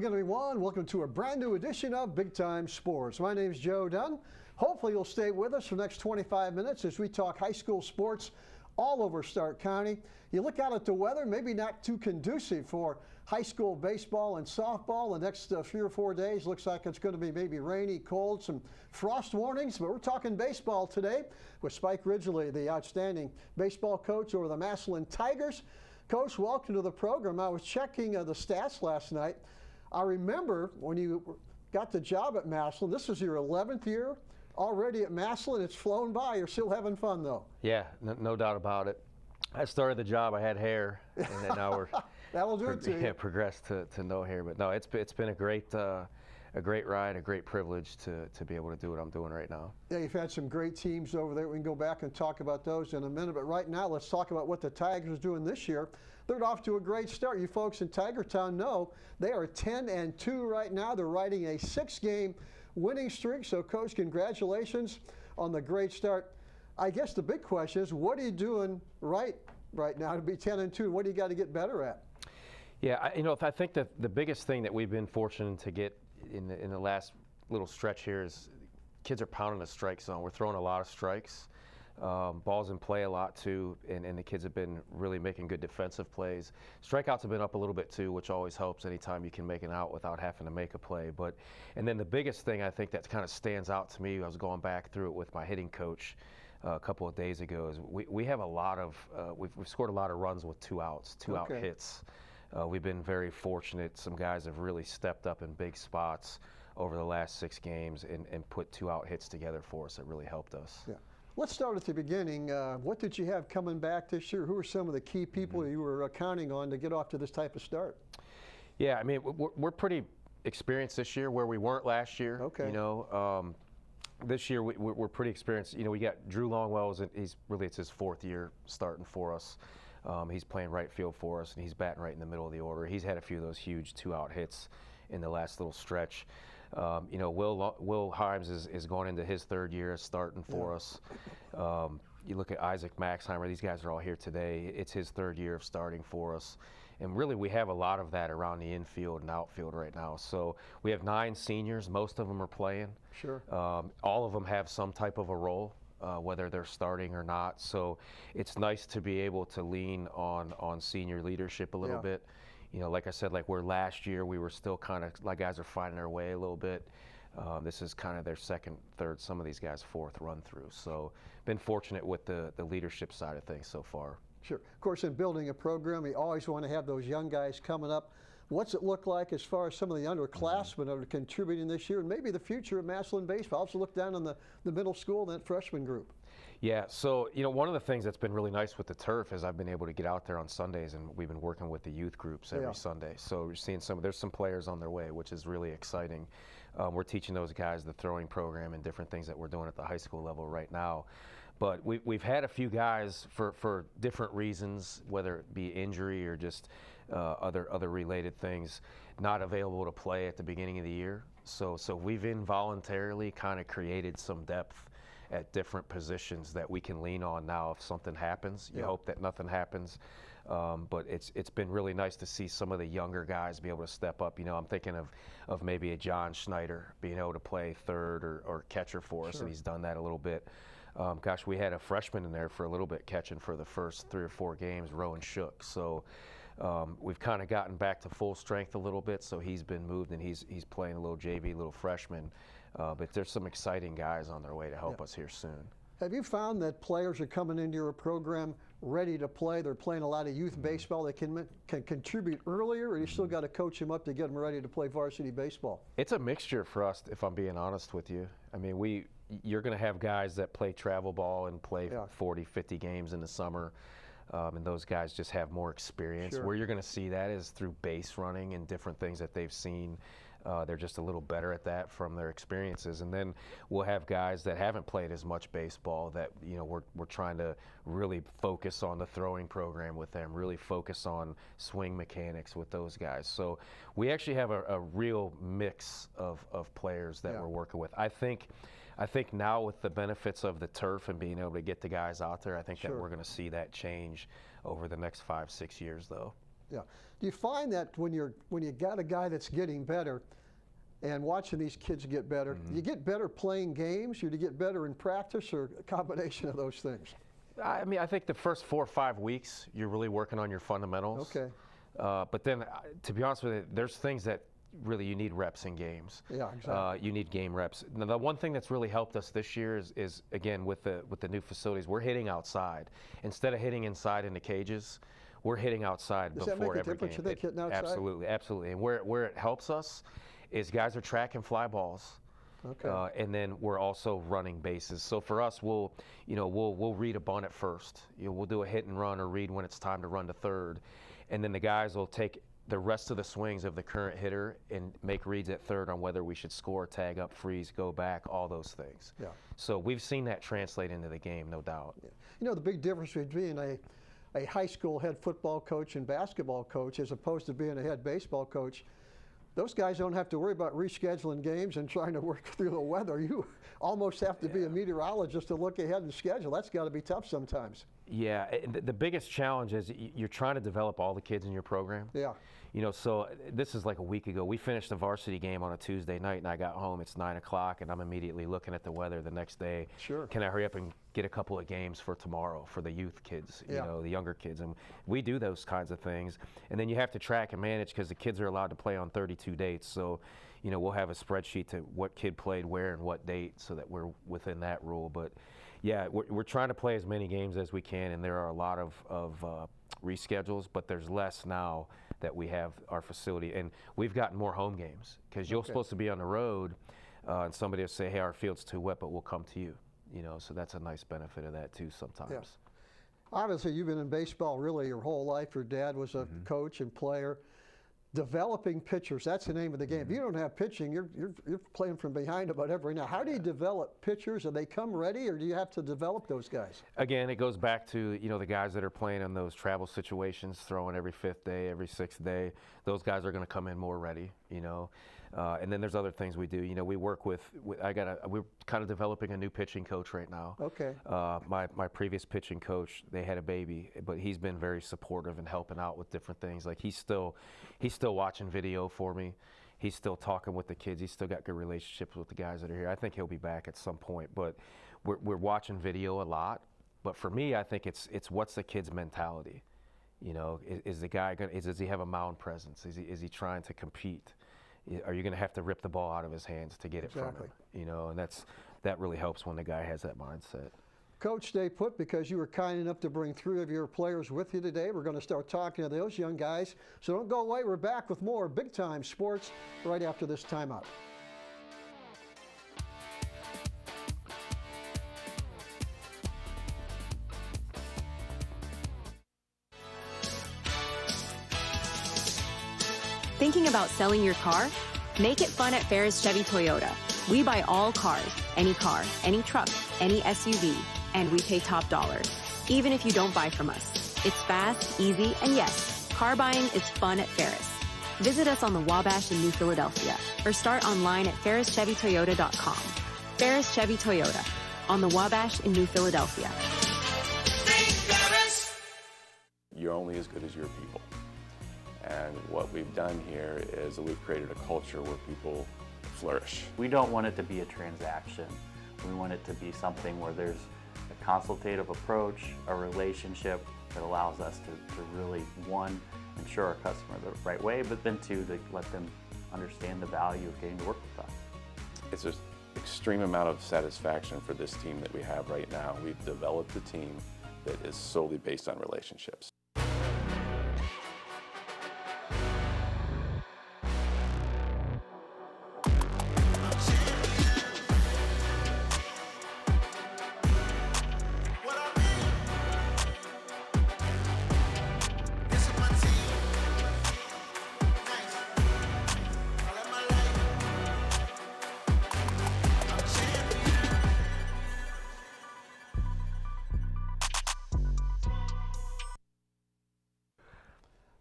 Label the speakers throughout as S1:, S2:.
S1: again, everyone. Welcome to a brand new edition of Big Time Sports. My name is Joe Dunn. Hopefully you'll stay with us for the next 25 minutes as we talk high school sports all over Stark County. You look out at the weather, maybe not too conducive for high school baseball and softball. The next 3 or 4 days looks like it's going to be maybe rainy, cold, some frost warnings, but we're talking baseball today with Spike Ridgely, the outstanding baseball coach over the Massillon Tigers. Coach, welcome to the program. I was checking the stats last night. I remember when you got the job at Massillon, this was your 11th year already at Massillon. It's flown by. You're still having fun, though.
S2: Yeah, no doubt about it. I started the job, I had hair, and then now we're
S1: that'll do it to you.
S2: Progressed to no hair. But no, it's been a great ride, a great privilege to be able to do what I'm doing right now.
S1: Yeah, you've had some great teams over there. We can go back and talk about those in a minute. But right now, let's talk about what the Tigers are doing this year. They're off to a great start. You folks in Tigertown know they are 10-2 right now. They're riding a 6-game winning streak. So, Coach, congratulations on the great start. I guess the big question is, what are you doing right now to be 10-2? What do you got to get better at?
S2: Yeah, I think that the biggest thing that we've been fortunate to get in the last little stretch here is kids are pounding the strike zone. We're throwing a lot of strikes. Balls in play a lot too, and the kids have been really making good defensive plays. Strikeouts have been up a little bit too, which always helps anytime you can make an out without having to make a play. And then the biggest thing I think that kind of stands out to me, I was going back through it with my hitting coach a couple of days ago, is we have a lot of, we've scored a lot of runs with 2 outs, two-out hits. We've been very fortunate. Some guys have really stepped up in big spots over the last 6 games and put 2-out hits together for us. It really helped us.
S1: Yeah. Let's start at the beginning. What did you have coming back this year? Who are some of the key people you were counting on to get off to this type of start?
S2: Yeah, I mean, we're pretty experienced this year where we weren't last year.
S1: Okay.
S2: This year we're pretty experienced. We got Drew Longwell. It's his 4th year starting for us. He's playing right field for us, and he's batting right in the middle of the order. He's had a few of those huge 2-out hits in the last little stretch. Will Himes is going into his 3rd year starting for us. You look at Isaac Maxheimer, these guys are all here today. It's his 3rd year of starting for us. And really, we have a lot of that around the infield and outfield right now. So we have 9 seniors. Most of them are playing.
S1: Sure.
S2: All of them have some type of a role, whether they're starting or not. So it's nice to be able to lean on senior leadership a little bit. Like I said, like where last year we were still kind of like guys are finding their way a little bit. This is kind of their 2nd, 3rd, some of these guys 4th run through. So been fortunate with the leadership side of things so far.
S1: Sure. Of course, in building a program, you always want to have those young guys coming up. What's it look like as far as some of the underclassmen that are contributing this year and maybe the future of Massillon baseball? Also look down on the middle school and that freshman group.
S2: Yeah, so one of the things that's been really nice with the turf is I've been able to get out there on Sundays, and we've been working with the youth groups every Sunday. So we're seeing there's some players on their way, which is really exciting. We're teaching those guys the throwing program and different things that we're doing at the high school level right now. But we've had a few guys for different reasons, whether it be injury or just other related things, not available to play at the beginning of the year. So we've involuntarily kind of created some depth at different positions that we can lean on now if something happens. You hope that nothing happens. But it's been really nice to see some of the younger guys be able to step up. I'm thinking of maybe a John Schneider being able to play 3rd or catcher for us, and he's done that a little bit. Gosh, we had a freshman in there for a little bit catching for the first 3 or 4 games, Rowan Shook. So we've kind of gotten back to full strength a little bit, so he's been moved and he's playing a little JV, little freshman. But there's some exciting guys on their way to help us here soon.
S1: Have you found that players are coming into your program ready to play? They're playing a lot of youth baseball. They can contribute earlier, or you still got to coach them up to get them ready to play varsity baseball?
S2: It's a mixture for us, if I'm being honest with you. I mean, you're going to have guys that play travel ball and play 40, 50 games in the summer. And those guys just have more experience. Where you're going to see that is through base running and different things that they've seen. They're just a little better at that from their experiences. And then we'll have guys that haven't played as much baseball that, we're trying to really focus on the throwing program with them, really focus on swing mechanics with those guys. So we actually have a real mix of players that we're working with. I think now with the benefits of the turf and being able to get the guys out there, I think that we're going to see that change over the next 5-6 years, though.
S1: Yeah. Do you find that when you got a guy that's getting better and watching these kids get better, you get better playing games, or do you get better in practice, or a combination of those things?
S2: I mean, I think the first 4 or 5 weeks, you're really working on your fundamentals.
S1: Okay.
S2: But then, to be honest with you, there's things that really you need reps in games.
S1: Yeah, exactly.
S2: You need game reps. Now, the one thing that's really helped us this year is again, with the new facilities, we're hitting outside. Instead of hitting inside in the cages, we're hitting outside
S1: Does
S2: before
S1: that make a
S2: every
S1: difference,
S2: game.
S1: you think, hitting outside?
S2: Absolutely, absolutely. And where it helps us is guys are tracking fly balls.
S1: Okay.
S2: And then we're also running bases. So for us, we'll read a bunt at first. We'll do a hit and run or read when it's time to run to third. And then the guys will take the rest of the swings of the current hitter and make reads at third on whether we should score, tag up, freeze, go back, all those things.
S1: Yeah.
S2: So we've seen that translate into the game, no doubt.
S1: Yeah. You know, the big difference between a high school head football coach and basketball coach as opposed to being a head baseball coach, those guys don't have to worry about rescheduling games and trying to work through the weather. You almost have to be a meteorologist to look ahead and schedule. That's got to be tough sometimes.
S2: Yeah, the biggest challenge is you're trying to develop all the kids in your program.
S1: Yeah.
S2: You know, so this is like a week ago. We finished the varsity game on a Tuesday night, and I got home. It's 9 o'clock, and I'm immediately looking at the weather the next day.
S1: Sure.
S2: Can I hurry up and get a couple of games for tomorrow for the youth kids, you
S1: Yeah.
S2: know, the younger kids? And we do those kinds of things. And then you have to track and manage because the kids are allowed to play on 32 dates. So, you know, we'll have a spreadsheet to what kid played where and what date so that we're within that rule. But, yeah, we're trying to play as many games as we can, and there are a lot of reschedules, but there's less now that we have our facility. And we've gotten more home games because you're supposed to be on the road, and somebody will say, hey, our field's too wet, but we'll come to you. You know, so that's a nice benefit of that too sometimes.
S1: Yeah. Obviously, you've been in baseball really your whole life. Your dad was a coach and player. Developing pitchers, that's the name of the game. If you don't have pitching, you're playing from behind about every now. How do you develop pitchers? Do they come ready, or do you have to develop those guys?
S2: Again, it goes back to, you know, the guys that are playing in those travel situations, throwing every 5th day, every 6th day. Those guys are going to come in more ready, you know. And then there's other things we do. You know, we work with we're kind of developing a new pitching coach right now.
S1: Okay.
S2: My previous pitching coach, they had a baby, but he's been very supportive and helping out with different things. Like he's still watching video for me. He's still talking with the kids. He's still got good relationships with the guys that are here. I think he'll be back at some point, but we're watching video a lot. But for me, I think it's what's the kid's mentality. You know, is the guy does he have a mound presence? Is he trying to compete? Are you going to have to rip the ball out of his hands to get it from him? You know, and that really helps when the guy has that mindset.
S1: Coach, stay put because you were kind enough to bring 3 of your players with you today. We're going to start talking to those young guys. So don't go away. We're back with more Big Time Sports right after this timeout.
S3: Thinking about selling your car? Make it fun at Ferris Chevy Toyota. We buy all cars, any truck, any SUV, and we pay top dollar, even if you don't buy from us. It's fast, easy, and yes, car buying is fun at Ferris. Visit us on the Wabash in New Philadelphia or start online at ferrischevytoyota.com. Ferris Chevy Toyota on the Wabash in New Philadelphia.
S4: You're only as good as your people. And what we've done here is that we've created a culture where people flourish.
S5: We don't want it to be a transaction. We want it to be something where there's a consultative approach, a relationship that allows us to really, one, ensure our customer the right way, but then two, to let them understand the value of getting to work with us.
S4: It's an extreme amount of satisfaction for this team that we have right now. We've developed a team that is solely based on relationships.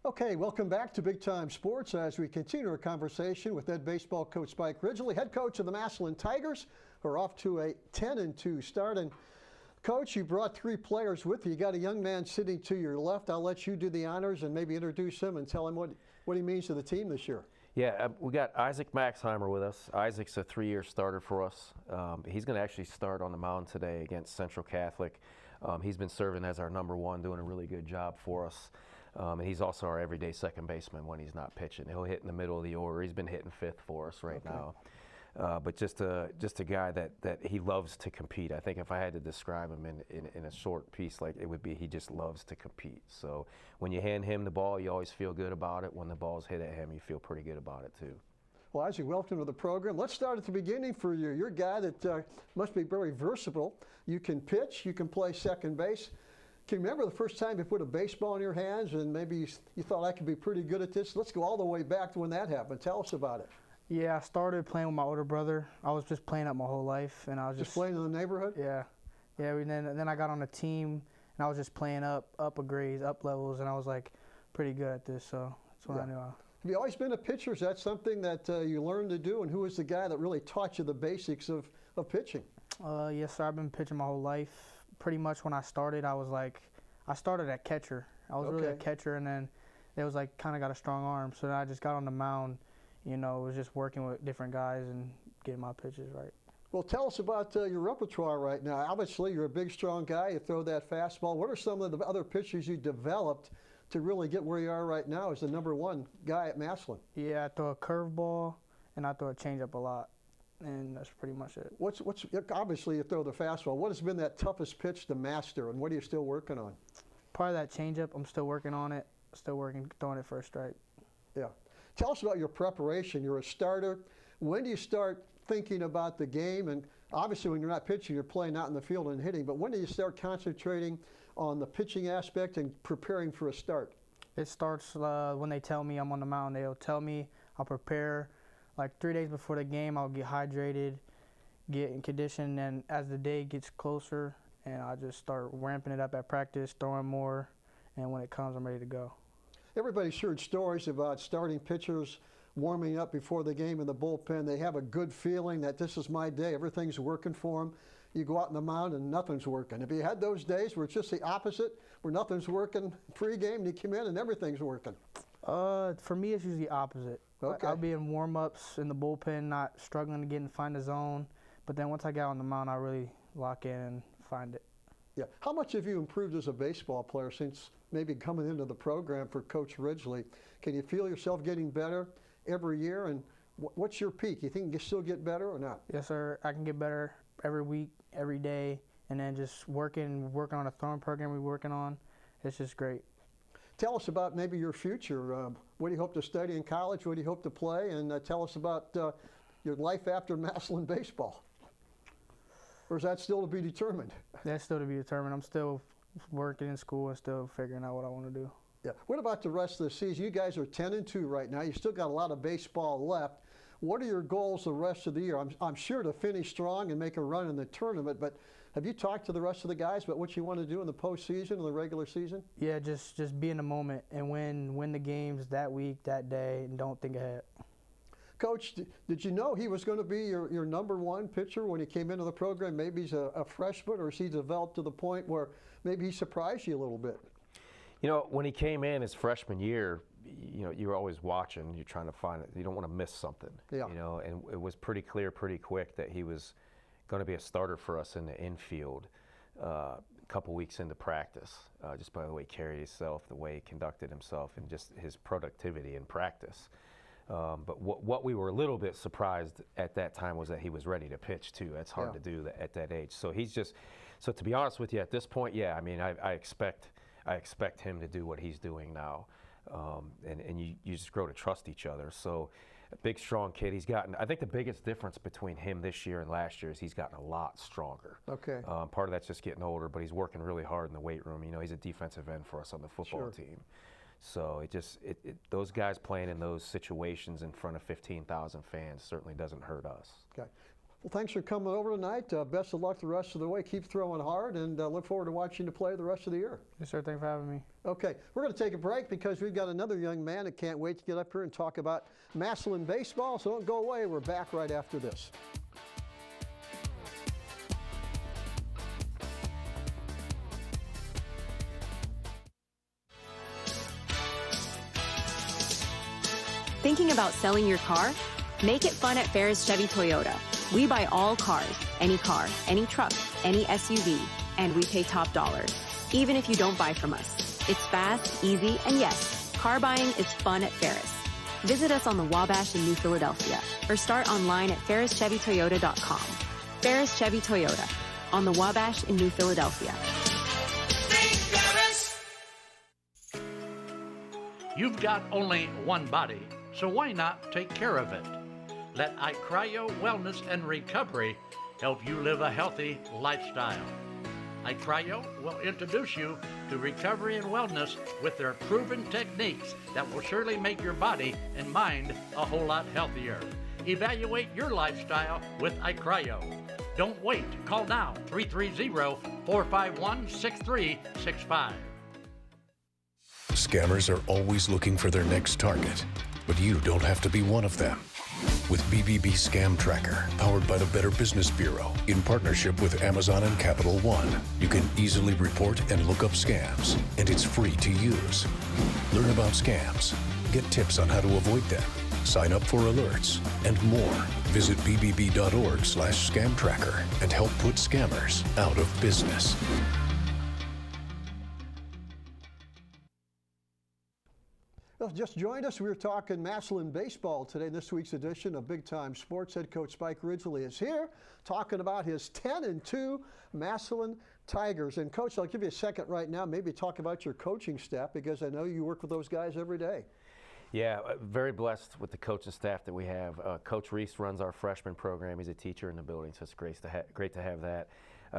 S1: Okay, welcome back to Big Time Sports as we continue our conversation with head baseball coach Spike Ridgely, head coach of the Massillon Tigers, who are off to a 10-2 start. And Coach, you brought 3 players with you. You got a young man sitting to your left. I'll let you do the honors and maybe introduce him and tell him what he means to the team this year.
S2: Yeah, we got Isaac Maxheimer with us. Isaac's a 3-year starter for us. He's going to actually start on the mound today against Central Catholic. He's been serving as our #1, doing a really good job for us. And he's also our everyday second baseman when he's not pitching. He'll hit in the middle of the order. He's been hitting 5th for us right now. But just a guy that he loves to compete. I think if I had to describe him in a short piece, like it would be, he just loves to compete. So when you hand him the ball, you always feel good about it. When the ball's hit at him, you feel pretty good about it too.
S1: Well, Isaac, welcome to the program. Let's start at the beginning for you. You're a guy that must be very versatile. You can pitch, you can play second base. Can you remember the first time you put a baseball in your hands and maybe you thought I could be pretty good at this? Let's go all the way back to when that happened. Tell us about it.
S6: Yeah, I started playing with my older brother. I was just playing up my whole life, and I was just
S1: playing in the neighborhood.
S6: Yeah. And then I got on a team, and I was just playing up a grades, up levels, and I was like pretty good at this. So that's when I knew.
S1: Have you always been a pitcher? Is that something that you learned to do? And who was the guy that really taught you the basics of pitching?
S6: Yes, sir. I've been pitching my whole life. Pretty much when I started, I started at catcher. I was really a catcher, and then it was like kind of got a strong arm. So then I just got on the mound. You know, it was just working with different guys and getting my pitches right.
S1: Well, tell us about your repertoire right now. Obviously, you're a big, strong guy. You throw that fastball. What are some of the other pitches you developed to really get where you are right now as the #1 guy at Massillon?
S6: Yeah, I throw a curveball, and I throw a changeup a lot, and that's pretty much it.
S1: Obviously, you throw the fastball. What has been that toughest pitch to master, and what are you still working on?
S6: Probably that changeup. I'm still working on it. Still working, throwing it for a strike.
S1: Yeah. Tell us about your preparation. You're a starter. When do you start thinking about the game? And obviously when you're not pitching, you're playing out in the field and hitting. But when do you start concentrating on the pitching aspect and preparing for a start?
S6: It starts when they tell me I'm on the mound. They'll tell me I'll prepare. Like 3 days before the game, I'll get hydrated, get in condition. And as the day gets closer, and I just start ramping it up at practice, throwing more. And when it comes, I'm ready to go.
S1: Everybody's heard stories about starting pitchers warming up before the game in the bullpen. They have a good feeling that this is my day, everything's working for them. You go out on the mound and nothing's working. Have you had those days where it's just the opposite, where nothing's working pre-game and you come in and everything's working?
S6: For me, it's usually the opposite.
S1: Okay.
S6: I'll be in warm-ups in the bullpen, not struggling to get and find the zone. But then once I get on the mound, I really lock in and find it.
S1: Yeah. How much have you improved as a baseball player since maybe coming into the program for Coach Ridgely? Can you feel yourself getting better every year? And what's your peak? You think you can still get better or not?
S6: Yes, sir. I can get better every week, every day, and then just working on a throwing program we're working on. It's just great.
S1: Tell us about maybe your future. What do you hope to study in college? What do you hope to play? And tell us about your life after Massillon baseball. Or is that still to be determined?
S6: That's still to be determined. I'm still working in school and still figuring out what I want to do.
S1: Yeah. What about the rest of the season? You guys are 10-2 right now. You still got a lot of baseball left. What are your goals the rest of the year? I'm sure to finish strong and make a run in the tournament, but have you talked to the rest of the guys about what you want to do in the postseason and the regular season?
S6: Yeah, just be in the moment and win the games that week, that day, and don't think ahead.
S1: Coach, did you know he was going to be your #1 pitcher when he came into the program? Maybe he's a freshman, or has he developed to the point where maybe he surprised you a little bit?
S2: You know, when he came in his freshman year, you know, you're always watching. You're trying to find it. You don't want to miss something.
S1: Yeah.
S2: You know, and it was pretty clear pretty quick that he was going to be a starter for us in the infield a couple weeks into practice, just by the way he carried himself, the way he conducted himself, and just his productivity in practice. But what we were a little bit surprised at that time was that he was ready to pitch too. That's hard to do at that age. So so to be honest with you, at this point, yeah, I mean, I expect him to do what he's doing now, and you just grow to trust each other. So a big, strong kid. He's gotten, I think the biggest difference between him this year and last year is he's gotten a lot stronger.
S1: Okay.
S2: Part of that's just getting older, but he's working really hard in the weight room. You know, he's a defensive end for us on the football team. So those guys playing in those situations in front of 15,000 fans certainly doesn't hurt us.
S1: Okay. Well, thanks for coming over tonight. Best of luck the rest of the way. Keep throwing hard, and look forward to watching you play the rest of the year.
S6: Yes, sir. Thanks for having me.
S1: Okay. We're going to take a break because we've got another young man that can't wait to get up here and talk about Massillon baseball. So don't go away. We're back right after this.
S3: Thinking about selling your car? Make it fun at Ferris Chevy Toyota. We buy all cars, any truck, any SUV, and we pay top dollar, even if you don't buy from us. It's fast, easy, and yes, car buying is fun at Ferris. Visit us on the Wabash in New Philadelphia or start online at ferrischevytoyota.com. Ferris Chevy Toyota on the Wabash in New Philadelphia.
S7: You've got only one body, so why not take care of it? Let iCryo Wellness and Recovery help you live a healthy lifestyle. iCryo will introduce you to recovery and wellness with their proven techniques that will surely make your body and mind a whole lot healthier. Evaluate your lifestyle with iCryo. Don't wait. Call now, 330-451-6365.
S8: Scammers are always looking for their next target, but you don't have to be one of them. With BBB Scam Tracker, powered by the Better Business Bureau, in partnership with Amazon and Capital One, you can easily report and look up scams, and it's free to use. Learn about scams, get tips on how to avoid them, sign up for alerts, and more. Visit bbb.org/scam tracker and help put scammers out of business.
S1: Well, just joined us. We were talking Massillon baseball today. This week's edition of Big Time Sports. Head coach Spike Ridgely is here talking about his 10-2 Massillon Tigers. And coach, I'll give you a second right now. Maybe talk about your coaching staff, because I know you work with those guys every day.
S2: Yeah, very blessed with the coaching staff that we have. Coach Reese runs our freshman program. He's a teacher in the building, so it's great to have that.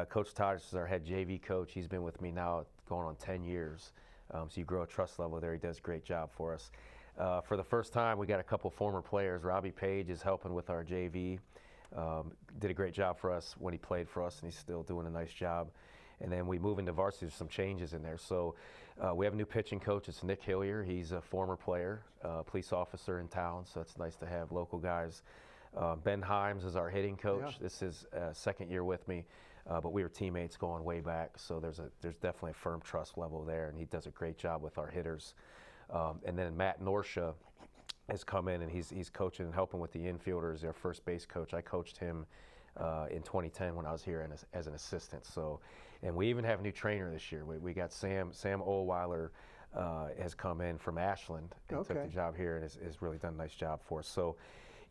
S2: Coach Todd is our head JV coach. He's been with me now going on 10 years. So you grow a trust level there. He does a great job for us. For the first time, we got a couple former players. Robbie Page is helping with our JV. Did a great job for us when he played for us, and he's still doing a nice job. And then we move into varsity. There's some changes in there. So we have a new pitching coach. It's Nick Hillier. He's a former player, police officer in town, so it's nice to have local guys. Ben Himes is our hitting coach. Yeah. This is second year with me. But we were teammates going way back, so there's definitely a firm trust level there, and he does a great job with our hitters. And then Matt Norsha has come in, and he's coaching and helping with the infielders. Our first base coach. I coached him in 2010 when I was here as an assistant. So, and we even have a new trainer this year. We got Sam Olweiler has come in from Ashland and took the job here, and has really done a nice job for us. So,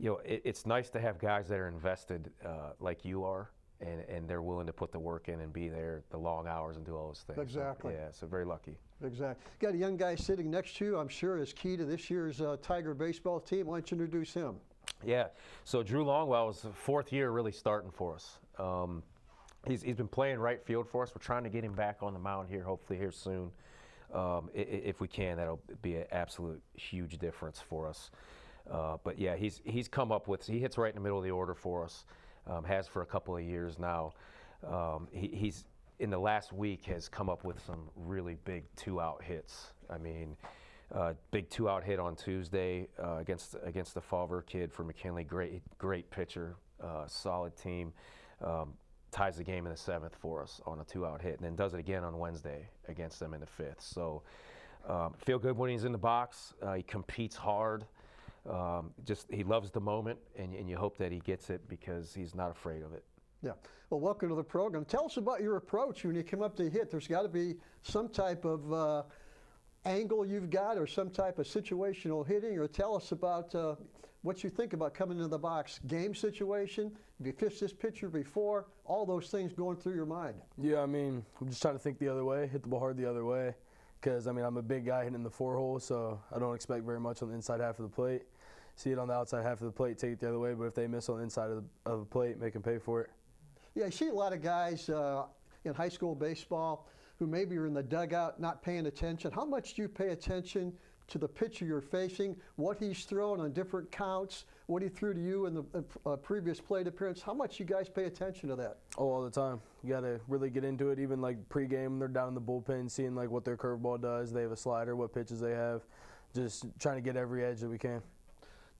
S2: you know, it's nice to have guys that are invested like you are. And they're willing to put the work in and be there the long hours and do all those things.
S1: Exactly.
S2: So, yeah, so very lucky.
S1: Exactly. Got a young guy sitting next to you, I'm sure is key to this year's Tiger baseball team. Why don't you introduce him?
S2: Yeah, so Drew Longwell was the fourth year really starting for us. He's been playing right field for us. We're trying to get him back on the mound here, hopefully here soon. If we can, that'll be an absolute huge difference for us. But yeah, he's come up with, he hits right in the middle of the order for us. Has for a couple of years now. He's in the last week has come up with some really big 2-out hits. I mean, big 2-out hit on Tuesday against the Fauver kid for McKinley. Great pitcher, solid team. Ties the game in the 7th for us on a 2-out hit, and then does it again on Wednesday against them in the 5th. So feel good when he's in the box. He competes hard. He loves the moment, and you hope that he gets it because he's not afraid of it.
S1: Yeah. Well, welcome to the program. Tell us about your approach when you come up to hit. There's got to be some type of angle you've got, or some type of situational hitting, or tell us about what you think about coming into the box. Game situation, if you pitched this pitcher before, all those things going through your mind.
S9: Yeah, I mean, I'm just trying to think the other way, hit the ball hard the other way. Because, I mean, I'm a big guy hitting the 4-hole, so I don't expect very much on the inside half of the plate. See it on the outside half of the plate, take it the other way, but if they miss on the inside of the plate, make them pay for it.
S1: Yeah, I see a lot of guys in high school baseball who maybe are in the dugout not paying attention. How much do you pay attention to the pitcher you're facing, what he's thrown on different counts, what he threw to you in the previous plate appearance? How much you guys pay attention to that?
S9: Oh, all the time. You got to really get into it. Even like pregame, they're down in the bullpen, seeing like what their curveball does. They have a slider, what pitches they have. Just trying to get every edge that we can.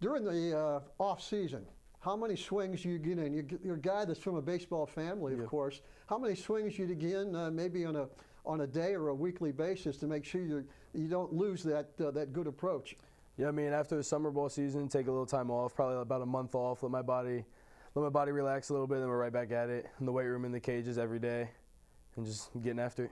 S1: During the off season, how many swings do you get in? You're a guy that's from a baseball family, of course. How many swings do you get in, maybe on a day or a weekly basis, to make sure you don't lose that good approach?
S9: Yeah, I mean, after the summer ball season, take a little time off, probably about a month off, let my body relax a little bit, then we're right back at it in the weight room, in the cages every day, and just getting after it.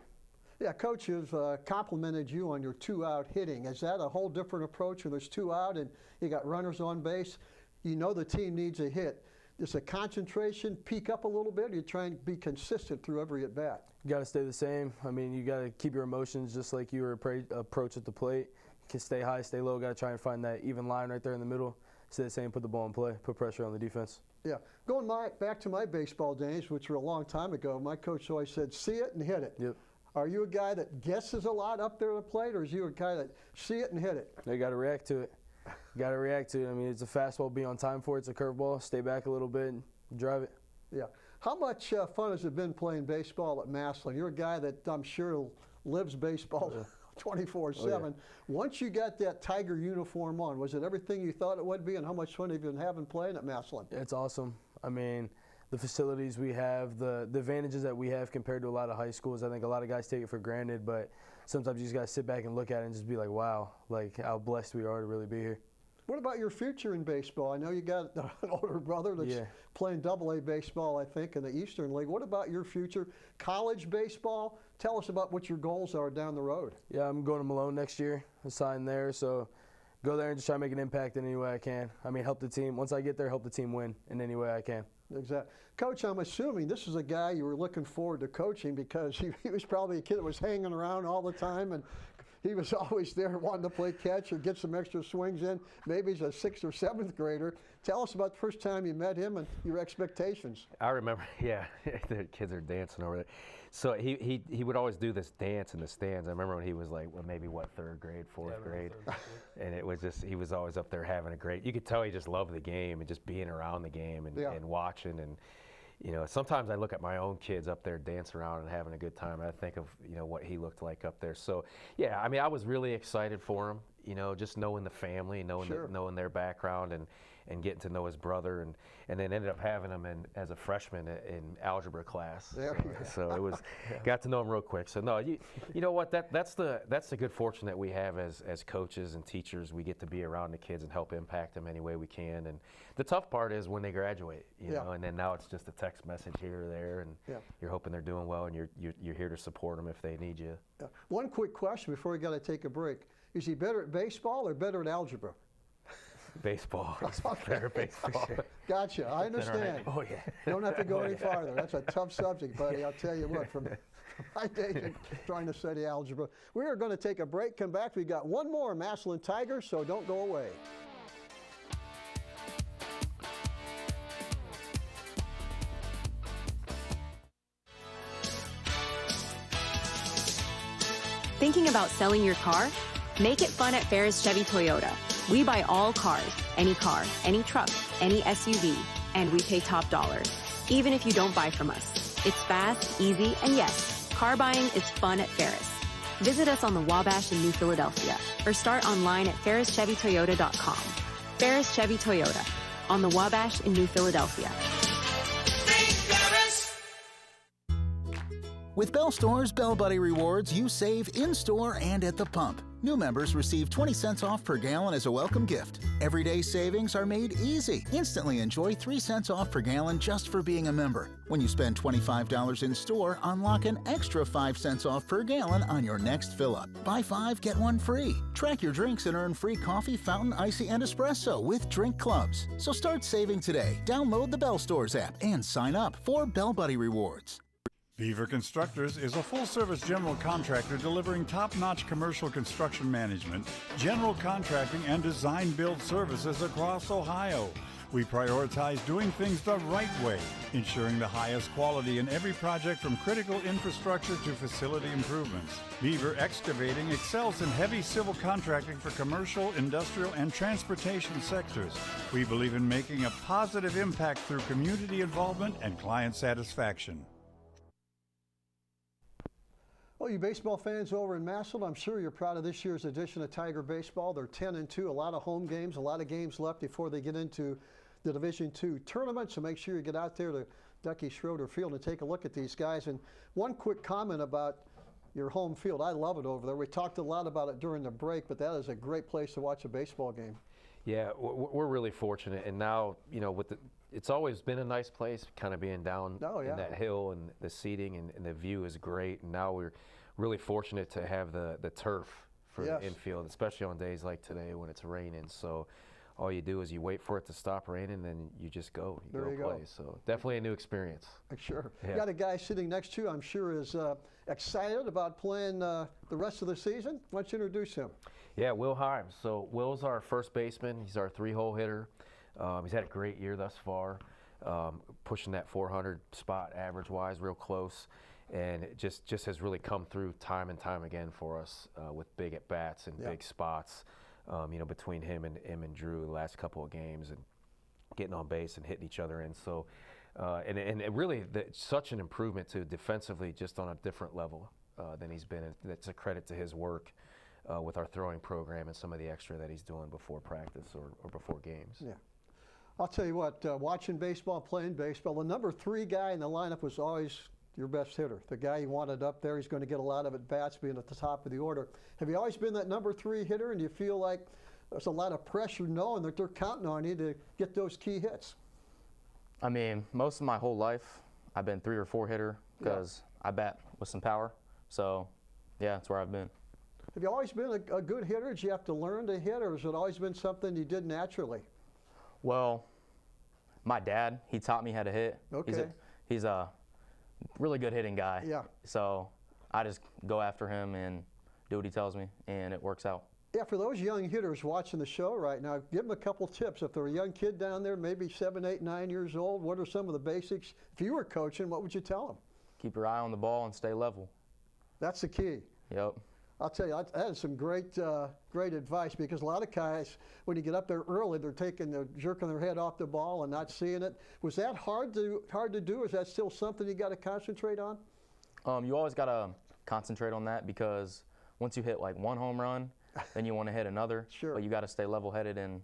S1: Yeah, Coach has complimented you on your 2-out hitting. Is that a whole different approach when there's 2 out and you got runners on base? You know the team needs a hit. Does the concentration peak up a little bit, or you try and be consistent through every at-bat?
S9: You got to stay the same. I mean, you got to keep your emotions just like you approach at the plate. You can stay high, stay low. Got to try and find that even line right there in the middle. Stay the same, put the ball in play, put pressure on the defense.
S1: Yeah, going back to my baseball days, which were a long time ago, my coach always said, see it and hit it.
S9: Yep.
S1: Are you a guy that guesses a lot up there at the plate, or is you a guy that see it and hit it?
S9: You got to react to it. You got to react to it. I mean, it's a fastball, be on time for it. It's a curveball, stay back a little bit and drive it.
S1: Yeah. How much fun has it been playing baseball at Massillon? You're a guy that I'm sure lives baseball 24/7. Oh, yeah. Once you got that Tiger uniform on, was it everything you thought it would be, and how much fun have you been having playing at Massillon?
S9: It's awesome. I mean, the facilities we have, the advantages that we have compared to a lot of high schools, I think a lot of guys take it for granted, but sometimes you just got to sit back and look at it and just be like, wow, like how blessed we are to really be here.
S1: What about your future in baseball? I know you got an older brother that's playing Double-A baseball, I think, in the Eastern League. What about your future? College baseball? Tell us about what your goals are down the road.
S9: Yeah, I'm going to Malone next year. I signed there, so go there and just try to make an impact in any way I can. I mean, help the team. Once I get there, help the team win in any way I can.
S1: Exactly. Coach, I'm assuming this is a guy you were looking forward to coaching because he was probably a kid that was hanging around all the time, and he was always there wanting to play catch or get some extra swings in. Maybe he's a 6th or 7th grader. Tell us about the first time you met him and your expectations.
S2: I remember, yeah, the kids are dancing over there. So he would always do this dance in the stands. I remember when he was like, well, maybe what, 3rd grade, 4th grade. And it was just, he was always up there having a great, you could tell he just loved the game and just being around the game and watching. And, you know, sometimes I look at my own kids up there dancing around and having a good time, and I think of, you know, what he looked like up there. So, yeah, I mean, I was really excited for him, you know, just knowing the family, knowing their background, and getting to know his brother, and then ended up having him as a freshman in algebra class. So it was, got to know him real quick. So no, you know what, that's the good fortune that we have as coaches and teachers. We get to be around the kids and help impact them any way we can. And the tough part is when they graduate, you know, and then now it's just a text message here or there, and you're hoping they're doing well, and you're here to support them if they need you.
S1: One quick question before we got to take a break: is he better at baseball or better at algebra?
S2: Baseball. Better baseball.
S1: Gotcha. I understand.
S2: Oh, yeah.
S1: You don't have to go any farther. That's a tough subject, buddy. I'll tell you what, from my days of trying to study algebra. We are going to take a break, come back. We've got one more Massillon Tigers, so don't go away.
S3: Thinking about selling your car? Make it fun at Ferris Chevy Toyota. We buy all cars, any truck, any SUV, and we pay top dollar, even if you don't buy from us. It's fast, easy, and yes, car buying is fun at Ferris. Visit us on the Wabash in New Philadelphia or start online at ferrischevytoyota.com. Ferris Chevy Toyota on the Wabash in New Philadelphia.
S10: With Bell Store's Bell Buddy Rewards, you save in-store and at the pump. New members receive 20 cents off per gallon as a welcome gift. Everyday savings are made easy. Instantly enjoy 3 cents off per gallon just for being a member. When you spend $25 in store, unlock an extra 5 cents off per gallon on your next fill-up. Buy 5, get 1 free. Track your drinks and earn free coffee, fountain, icy, and espresso with drink clubs. So start saving today. Download the Bell Stores app and sign up for Bell Buddy Rewards.
S11: Beaver Constructors is a full-service general contractor delivering top-notch commercial construction management, general contracting, and design-build services across Ohio. We prioritize doing things the right way, ensuring the highest quality in every project from critical infrastructure to facility improvements. Beaver Excavating excels in heavy civil contracting for commercial, industrial, and transportation sectors. We believe in making a positive impact through community involvement and client satisfaction.
S1: Well, you baseball fans over in Massillon, I'm sure you're proud of this year's edition of Tiger Baseball. They're 10-2, a lot of home games, a lot of games left before they get into the Division II tournament, so make sure you get out there to Ducky Schroeder Field and take a look at these guys. And one quick comment about your home field. I love it over there. We talked a lot about it during the break, but that is a great place to watch a baseball game.
S2: Yeah, we're really fortunate, and now, you know, it's always been a nice place, kind of being down in that hill, and the seating and the view is great. And now we're really fortunate to have the turf for the infield, especially on days like today when it's raining. So all you do is you wait for it to stop raining, then you just go. You go play. So definitely a new experience.
S1: Sure.
S2: Yeah.
S1: You got a guy sitting next to you, I'm sure, is excited about playing the rest of the season. Why don't you introduce him?
S2: Yeah, Will Himes. So Will's our first baseman. He's our 3-hole hitter. He's had a great year thus far, pushing that 400 spot average-wise, real close. And it just has really come through time and time again for us with big at-bats and big spots. You know, between him and Drew the last couple of games, and getting on base and hitting each other in. So, and it really, such an improvement to defensively, just on a different level than he's been. And that's a credit to his work with our throwing program and some of the extra that he's doing before practice or before games. Yeah.
S1: I'll tell you what, watching baseball, playing baseball, the number 3 guy in the lineup was always your best hitter. The guy you wanted up there, he's going to get a lot of at-bats being at the top of the order. Have you always been that number 3 hitter, and do you feel like there's a lot of pressure knowing that they're counting on you to get those key hits?
S12: I mean, most of my whole life, I've been 3 or 4 hitter because I bat with some power. So, yeah, that's where I've been.
S1: Have you always been a good hitter? Did you have to learn to hit, or has it always been something you did naturally?
S12: Well, my dad, he taught me how to hit.
S1: Okay.
S12: He's a really good hitting guy.
S1: Yeah.
S12: So I just go after him and do what he tells me, and it works out.
S1: Yeah, for those young hitters watching the show right now, give them a couple tips. If they're a young kid down there, maybe 7, 8, 9 years old, what are some of the basics? If you were coaching, what would you tell them?
S12: Keep your eye on the ball and stay level.
S1: That's the key.
S12: Yep.
S1: I'll tell you, that is some great advice, because a lot of guys, when you get up there early, they're jerking their head off the ball and not seeing it. Was that hard to do? Is that still something you got to concentrate on?
S12: You always got to concentrate on that, because once you hit like 1 home run, then you want to hit another.
S1: Sure.
S12: But you got to stay level-headed and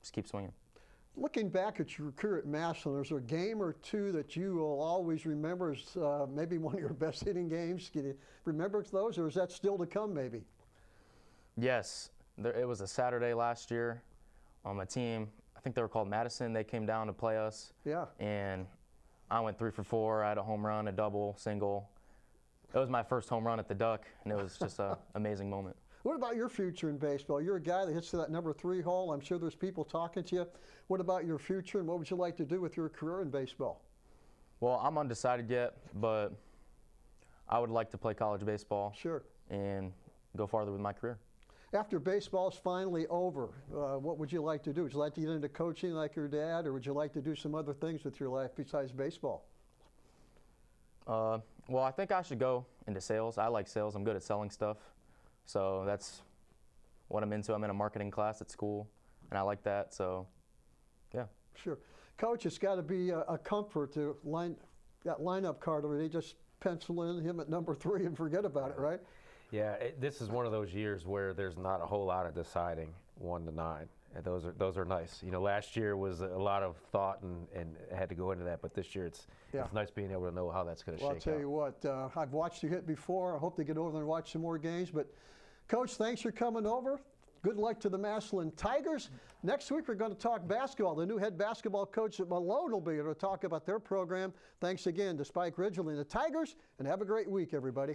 S12: just keep swinging.
S1: Looking back at your career at Massillon, is there a game or two that you will always remember as maybe one of your best hitting games? Can you remember those, or is that still to come maybe?
S12: Yes. It was a Saturday last year on my team. I think they were called Madison. They came down to play us.
S1: Yeah.
S12: And I went 3 for 4. I had a home run, a double, single. It was my first home run at the Duck, and it was just an amazing moment.
S1: What about your future in baseball? You're a guy that hits to that number 3 hole. I'm sure there's people talking to you. What about your future, and what would you like to do with your career in baseball?
S12: Well, I'm undecided yet, but I would like to play college baseball.
S1: Sure.
S12: And go farther with my career.
S1: After baseball's finally over, what would you like to do? Would you like to get into coaching like your dad, or would you like to do some other things with your life besides baseball?
S12: Well, I think I should go into sales. I like sales. I'm good at selling stuff. So that's what I'm into. I'm in a marketing class at school, and I like that. So, yeah.
S1: Sure. Coach, it's got to be a comfort to that lineup card already. Just pencil in him at number 3 and forget about it, right?
S2: Yeah, this is one of those years where there's not a whole lot of deciding 1 to 9. And those are nice. You know, last year was a lot of thought and had to go into that, but this year it's nice being able to know how that's going to shake out.
S1: I'll tell you what, I've watched you hit before. I hope to get over there and watch some more games. But Coach, thanks for coming over. Good luck to the Massillon Tigers. Next week we're going to talk basketball. The new head basketball coach at Malone will be here to talk about their program. Thanks again to Spike Ridgely and the Tigers, and have a great week, everybody.